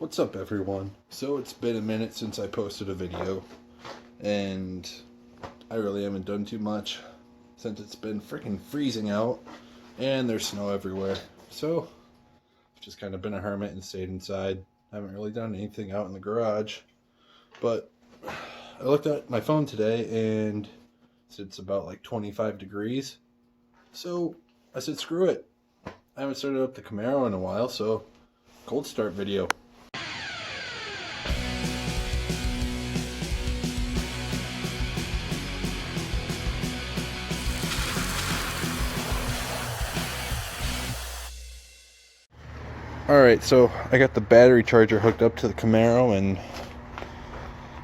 What's up, everyone? So it's been a minute since I posted a video, and I really haven't done too much since it's been freaking freezing out and there's snow everywhere. So I've just kind of been a hermit and stayed inside. I haven't really done anything out in the garage, but I looked at my phone today and it's about like 25 degrees. So I said, screw it. I haven't started up the Camaro in a while, so cold start video. Alright, so I got the battery charger hooked up to the Camaro, and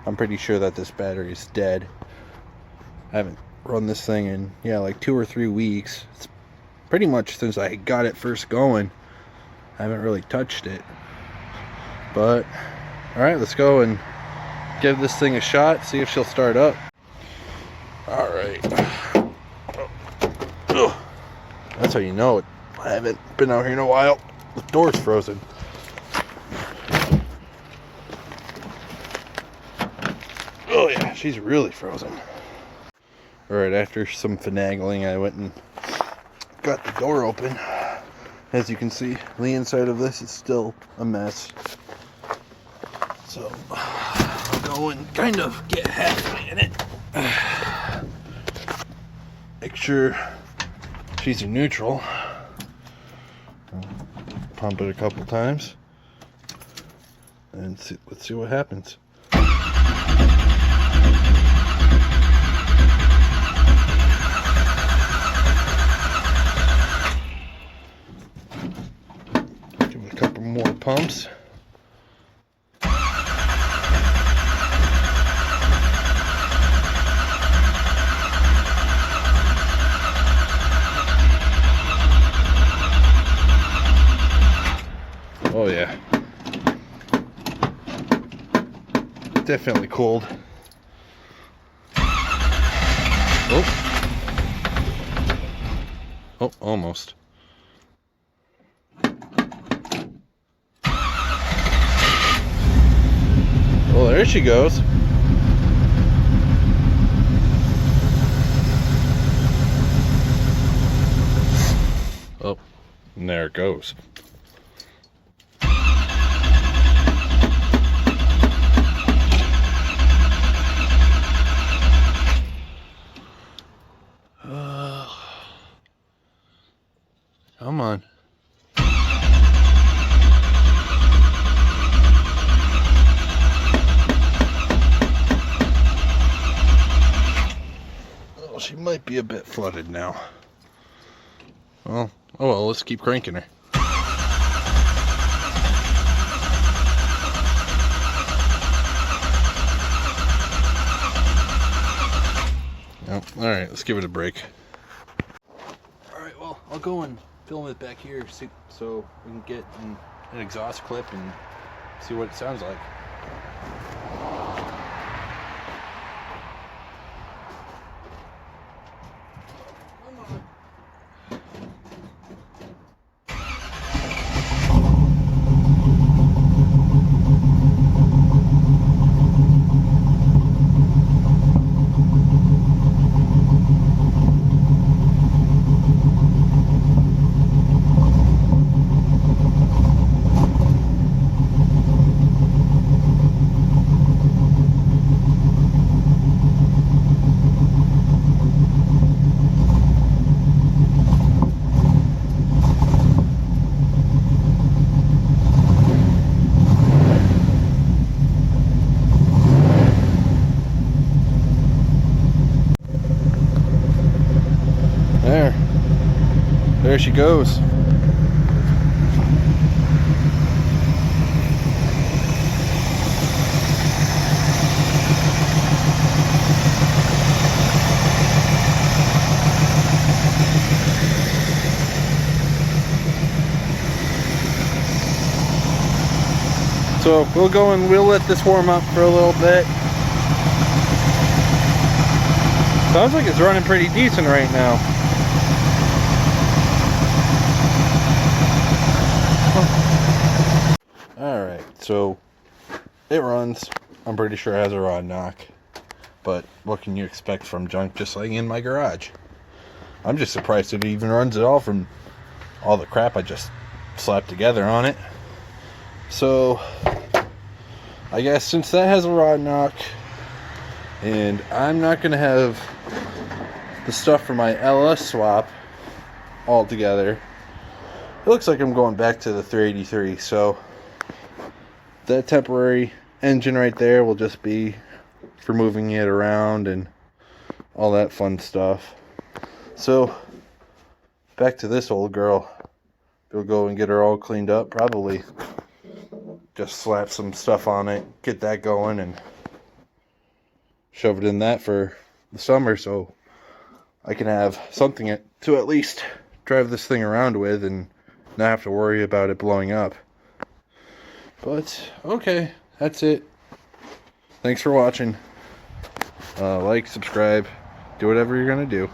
I'm pretty sure that this battery is dead. I haven't run this thing in, like 2 or 3 weeks. It's pretty much since I got it first going. I haven't really touched it. But, alright, let's go and give this thing a shot, see if she'll start up. Alright. That's how you know it. I haven't been out here in a while. The door's frozen. Oh yeah, she's really frozen. Alright, after some finagling, I went and got the door open. As you can see, the inside of this is still a mess. So, I'll go and kind of get halfway in it. Make sure she's in neutral. Pump it a couple times and let's see what happens. Give it a couple more pumps. Oh yeah, definitely cold. Oh, almost. Well, there she goes. Oh, and there it goes. Come on. Oh, she might be a bit flooded now. Well, oh well, let's keep cranking her. Oh, alright, let's give it a break. Alright, well, I'll go and film it back here so we can get an exhaust clip and see what it sounds like. There she goes. So we'll go and we'll let this warm up for a little bit. Sounds like it's running pretty decent right now. Alright, so it runs. I'm pretty sure it has a rod knock. But what can you expect from junk just laying in my garage? I'm just surprised it even runs at all from all the crap I just slapped together on it. So, I guess since that has a rod knock, and I'm not going to have the stuff for my LS swap all together, it looks like I'm going back to the 383. So, that temporary engine right there will just be for moving it around and all that fun stuff. So, back to this old girl. We'll go and get her all cleaned up. Probably just slap some stuff on it, get that going, and shove it in that for the summer so I can have something to at least drive this thing around with and not have to worry about it blowing up. But, okay, that's it. Thanks for watching. Like, subscribe, do whatever you're going to do.